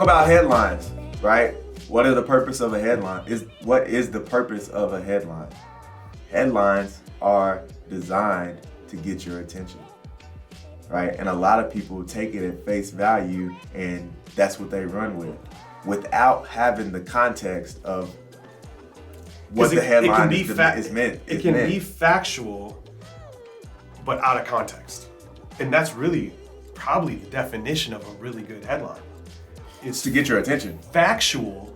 talk about headlines, right? What is the purpose of a headline? What is the purpose of a headline? Headlines are designed to get your attention, right? And a lot of people take it at face value and that's what they run with, without having the context of what the headline is meant. It can be factual, but out of context. And that's really probably the definition of a really good headline. It's to get your attention. Factual,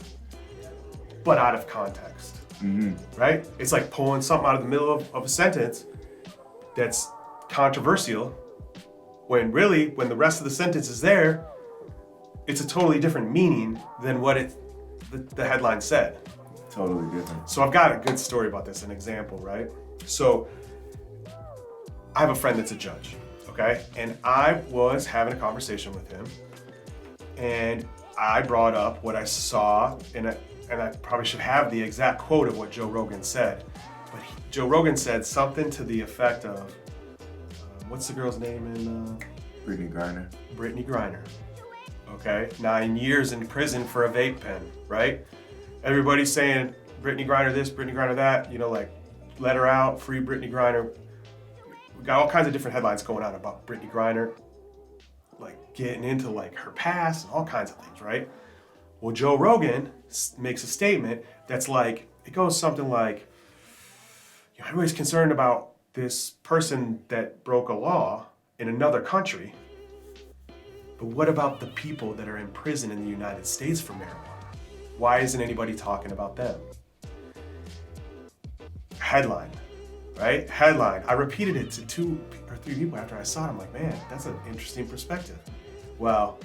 but out of context, right? It's like pulling something out of the middle of a sentence that's controversial, when really, when the rest of the sentence is there, it's a totally different meaning than what the headline said. Totally different. So I've got a good story about this, an example, right? So I have a friend that's a judge, okay? And I was having a conversation with him, and I brought up what I saw, and I probably should have the exact quote of what Joe Rogan said. But Joe Rogan said something to the effect of, what's the girl's name in? Brittany Griner. Brittany Griner. Okay, 9 years in prison for a vape pen, right? Everybody's saying Brittany Griner this, Brittany Griner that, you know, like let her out, free Brittany Griner. We got all kinds of different headlines going on about Brittany Griner, like getting into like her past and all kinds of things, right? Well, Joe Rogan makes a statement that's like, it goes something like, you know, everybody's concerned about this person that broke a law in another country, but what about the people that are in prison in the United States for marijuana? Why isn't anybody talking about them? Headline, right? Headline. I repeated it to 2 or 3 people after I saw it. I'm like, man, that's an interesting perspective. Well,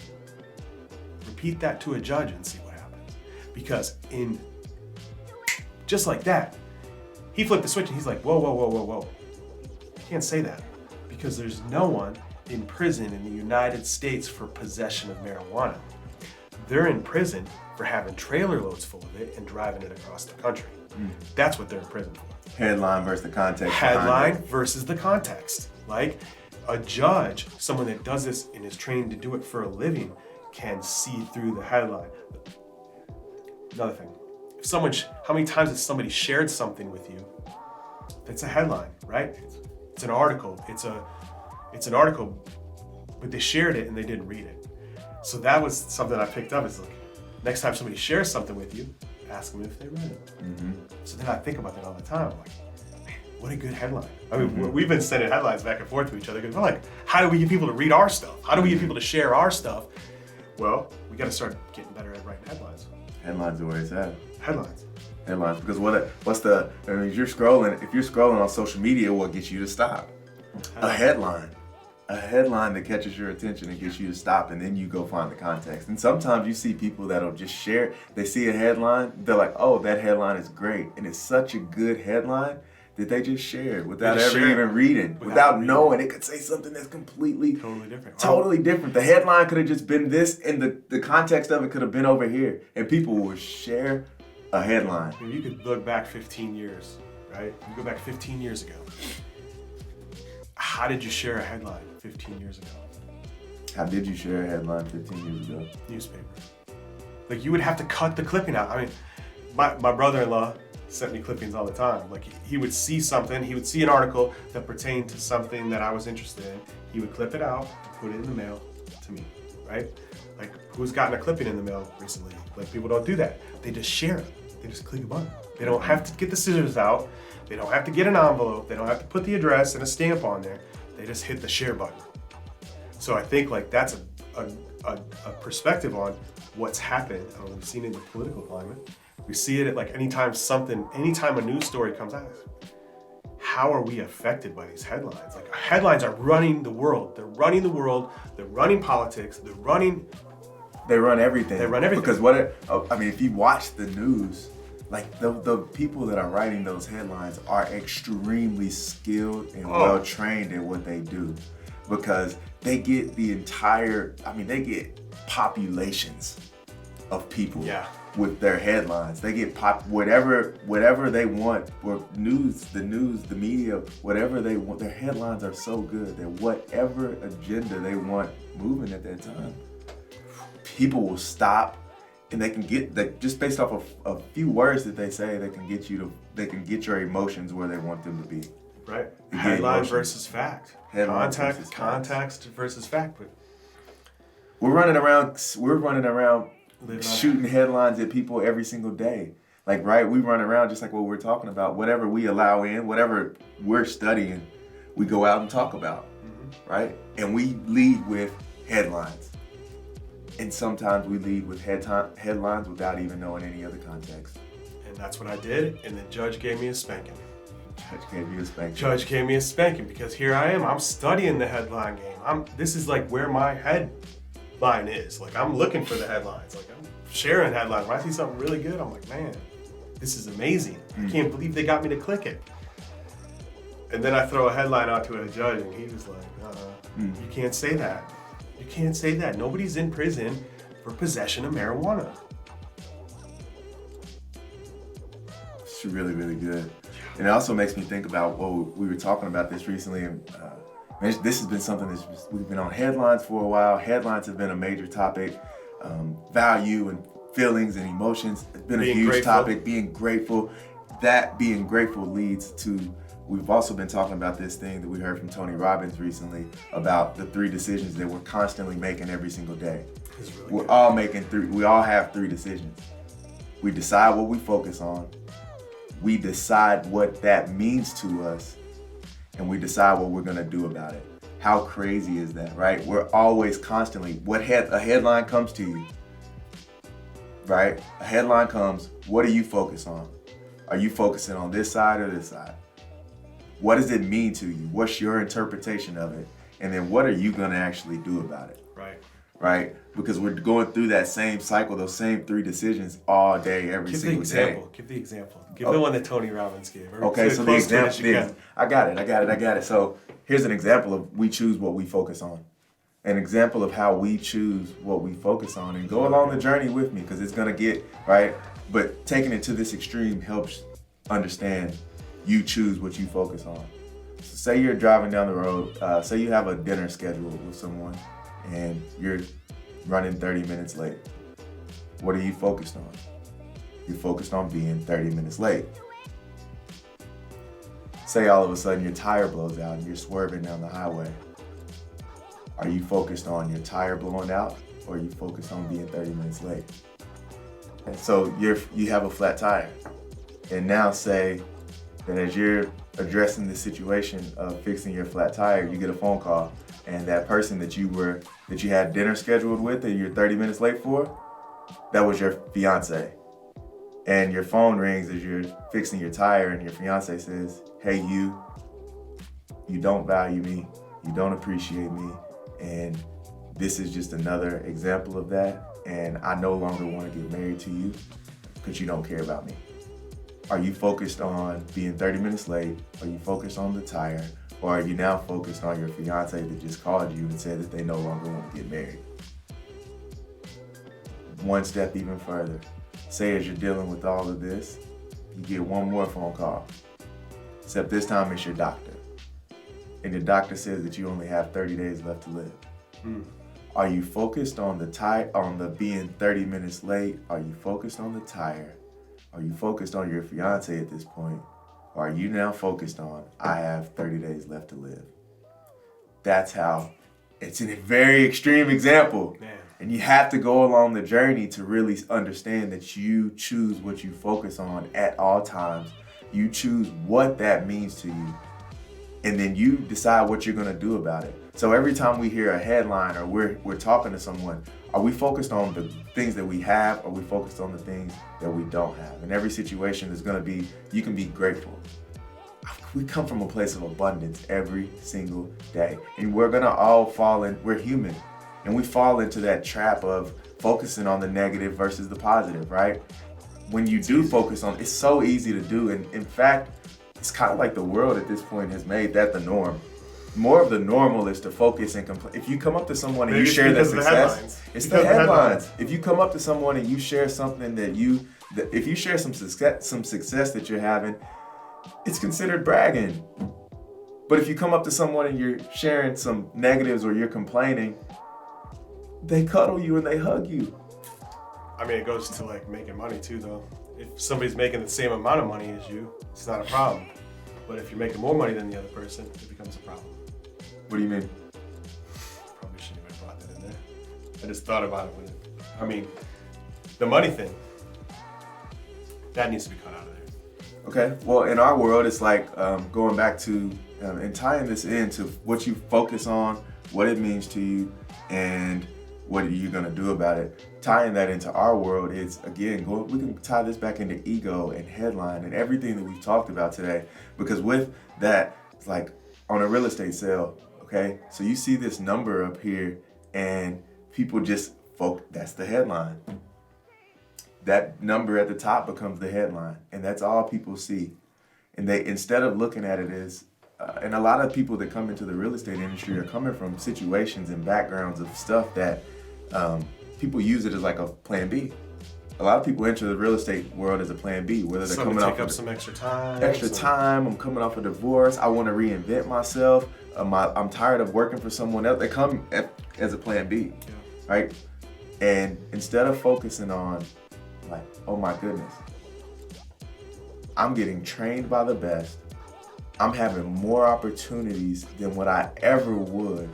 repeat that to a judge and see what happens. Because just like that, he flipped the switch and he's like, whoa, whoa, whoa, whoa, whoa. You can't say that because there's no one in prison in the United States for possession of marijuana. They're in prison for having trailer loads full of it and driving it across the country. That's what they're in prison for. Headline versus the context. Headline versus the context. Like a judge, someone that does this and is trained to do it for a living, can see through the headline. Another thing, how many times has somebody shared something with you that's a headline, right? It's an article. It's an article, but they shared it and they didn't read it. So that was something I picked up. Is like, next time somebody shares something with you, ask them if they read it. So then I think about that all the time. I'm like, man, what a good headline. I mean, we've been sending headlines back and forth to each other because we're like, how do we get people to read our stuff? How do we get people to share our stuff? Well, we got to start getting better at writing headlines. Headlines are where it's at. Headlines. Because if you're scrolling on social media, what gets you to stop? A headline that catches your attention and gets you to stop, and then you go find the context. And sometimes you see people that'll just share, they see a headline, they're like, oh, that headline is great. And it's such a good headline that they just share it without even reading, without knowing. It could say something that's completely totally different. The headline could have just been this, and the context of it could have been over here. And people will share a headline. You could look back 15 years, right? You go back 15 years ago. How did you share a headline 15 years ago? How did you share a headline 15 years ago? Newspaper. Like you would have to cut the clipping out. I mean, my brother-in-law sent me clippings all the time. Like he would see something, he would see an article that pertained to something that I was interested in. He would clip it out, put it in the mail to me, right? Like who's gotten a clipping in the mail recently? Like people don't do that. They just share it. They just click a button. They don't have to get the scissors out. They don't have to get an envelope. They don't have to put the address and a stamp on there. They just hit the share button. So I think like that's a perspective on what's happened. I mean, we've seen it in the political climate. We see it at like anytime a news story comes out. How are we affected by these headlines? Like headlines are running the world. They're running the world. They're running politics. They run everything. Because if you watch the news, like the people that are writing those headlines are extremely skilled and well trained in what they do, because they get they get populations of people with their headlines. They get whatever they want, or the media, whatever they want. Their headlines are so good that whatever agenda they want moving at that time, people will stop and they can get that just based off of a few words that they say, they can get your emotions where they want them to be. Right. You get Headline emotions. versus fact. Headline versus fact. Context versus fact. But We're running around Living on shooting headlines at people every single day. Like, right, we run around just like what we're talking about. Whatever we allow in, whatever we're studying, we go out and talk about, right? And we lead with headlines. And sometimes we lead with headlines without even knowing any other context. And that's what I did, and the judge gave me a spanking. Judge gave me a spanking because here I am. I'm studying the headline game. This is like where my headline is. Like, I'm looking for the headlines. Like, I'm sharing headlines. When I see something really good, I'm like, man, this is amazing. I can't believe they got me to click it. And then I throw a headline out to a judge, and he was like, you can't say that. You can't say that. Nobody's in prison for possession of marijuana. It's really, really good. And it also makes me think about, we were talking about this recently, and this has been something we've been on headlines for a while. Headlines have been a major topic. Value and feelings and emotions has been a huge topic. Being grateful. That being grateful leads to, we've also been talking about this thing that we heard from Tony Robbins recently about the 3 decisions that we're constantly making every single day. Really We all have 3 decisions. We decide what we focus on. We decide what that means to us, and we decide what we're gonna do about it. How crazy is that, right? We're always constantly, a headline comes to you, right? A headline comes, what do you focus on? Are you focusing on this side or this side? What does it mean to you? What's your interpretation of it? And then what are you gonna actually do about it? Right? Because we're going through that same cycle, those same 3 decisions all day, every single day. Give the example. Give the one that Tony Robbins gave. Okay, so the example, I got it. So here's an example of we choose what we focus on. An example of how we choose what we focus on, and go along the journey with me, because it's gonna get, right? But taking it to this extreme helps understand you choose what you focus on. So say you're driving down the road, say you have a dinner scheduled with someone, and you're running 30 minutes late. What are you focused on? You're focused on being 30 minutes late. Say all of a sudden your tire blows out and you're swerving down the highway. Are you focused on your tire blowing out, or are you focused on being 30 minutes late? And so you have a flat tire. And now say that as you're addressing the situation of fixing your flat tire, you get a phone call, and that person that you had dinner scheduled with and you're 30 minutes late for, that was your fiance. And your phone rings as you're fixing your tire, and your fiance says, hey, you don't value me, you don't appreciate me, and this is just another example of that, and I no longer want to get married to you because you don't care about me. Are you focused on being 30 minutes late? Are you focused on the tire? Or are you now focused on your fiance that just called you and said that they no longer want to get married? One step even further. Say as you're dealing with all of this, you get one more phone call. Except this time it's your doctor. And the doctor says that you only have 30 days left to live. Are you focused on the being 30 minutes late? Are you focused on the tire? Are you focused on your fiance at this point? Or are you now focused on, I have 30 days left to live? That's how, it's a very extreme example. Man. And you have to go along the journey to really understand that you choose what you focus on at all times. You choose what that means to you. And then you decide what you're gonna do about it. So every time we hear a headline or we're talking to someone, are we focused on the things that we have, or are we focused on the things that we don't have? In every situation is gonna be, you can be grateful. We come from a place of abundance every single day. And we're gonna all we're human. And we fall into that trap of focusing on the negative versus the positive, right? When you do focus on, it's so easy to do. And in fact, it's kind of like the world at this point has made that the norm. More of the normal is to focus and complain. If you come up to someone and you share that success, it's the headlines. If you come up to someone and you share something if you share some success that you're having, it's considered bragging. But if you come up to someone and you're sharing some negatives or you're complaining, they cuddle you and they hug you. I mean, it goes to like making money too, though. If somebody's making the same amount of money as you, it's not a problem. But if you're making more money than the other person, it becomes a problem. What do you mean? Probably shouldn't have brought that in there. I just thought about it I mean, the money thing, that needs to be cut out of there. Okay, well, in our world, it's like going back to and tying this into what you focus on, what it means to you, and what are you gonna do about it. Tying that into our world is, again, we can tie this back into ego and headline and everything that we've talked about today. Because with that, it's like on a real estate sale, okay? So you see this number up here and people just that's the headline. That number at the top becomes the headline, and that's all people see. And they, instead of looking at it as, and a lot of people that come into the real estate industry are coming from situations and backgrounds of stuff that people use it as like a plan B. A lot of people enter the real estate world as a plan B, whether they're coming off up some extra time. I'm coming off a divorce. I want to reinvent myself. I'm tired of working for someone else. They come as a plan B, right? And instead of focusing on like, oh my goodness, I'm getting trained by the best. I'm having more opportunities than what I ever would.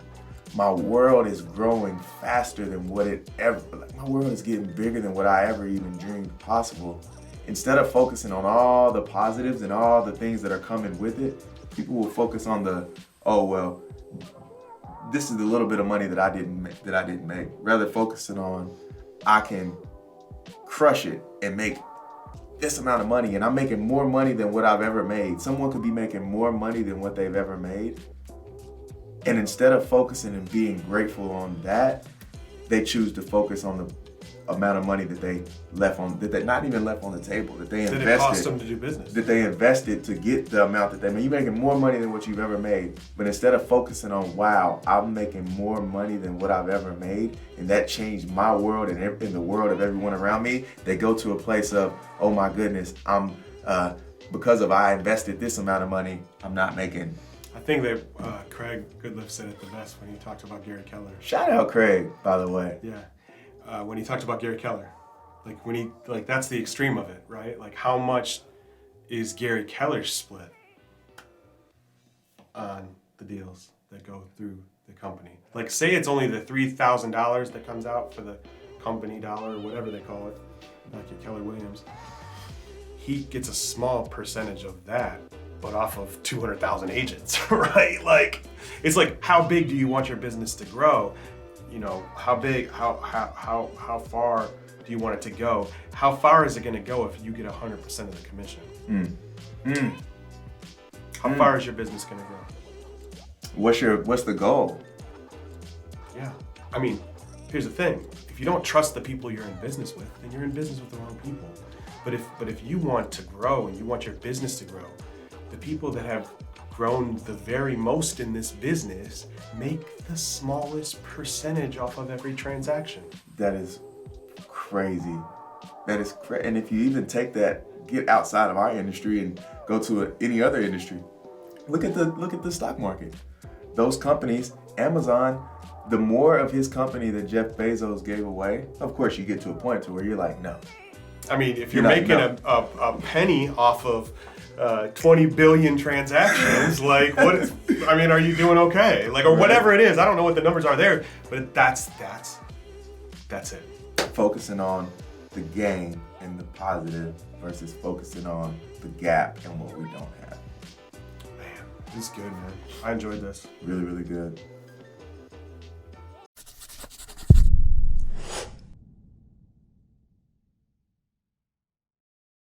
My world is growing faster than what it ever, like my world is getting bigger than what I ever even dreamed possible. Instead of focusing on all the positives and all the things that are coming with it, people will focus on the, oh well, this is the little bit of money that I didn't make. Rather focusing on, I can crush it and make this amount of money, and I'm making more money than what I've ever made. Someone could be making more money than what they've ever made. And instead of focusing and being grateful on that, they choose to focus on the amount of money that they left on, that they not even left on the table, that they invested. Did it cost them to do business? That they invested to get the amount that they made. You're making more money than what you've ever made. But instead of focusing on, wow, I'm making more money than what I've ever made, and that changed my world and in the world of everyone around me, they go to a place of, oh my goodness, because I invested this amount of money, I'm not making. I think that Craig Goodliff said it the best when he talked about Gary Keller. Shout out Craig, by the way. Yeah. When he talked about Gary Keller, that's the extreme of it, right? Like, how much is Gary Keller's split on the deals that go through the company? Like, say it's only the $3,000 that comes out for the company dollar or whatever they call it, like your Keller Williams. He gets a small percentage of that, but off of 200,000 agents, right? Like, it's like, how big do you want your business to grow? You know, how big, how far do you want it to go? How far is it going to go if you get 100% of the commission? How far is your business going to grow? What's the goal? Yeah, I mean, here's the thing: if you don't trust the people you're in business with, then you're in business with the wrong people. But if you want to grow and you want your business to grow, the people that have grown the very most in this business make the smallest percentage off of every transaction. That is crazy. That is crazy. And if you even take that, get outside of our industry and go to any other industry, look at the stock market. Those companies, Amazon, the more of his company that Jeff Bezos gave away, of course you get to a point to where you're like, no. I mean, if you're making a penny off of 20 billion transactions, like, what is, I mean, are you doing okay? Like, or whatever it is. I don't know what the numbers are there, but that's it. Focusing on the gain and the positive versus focusing on the gap and what we don't have. Man, this is good, man. I enjoyed this. Really, really good.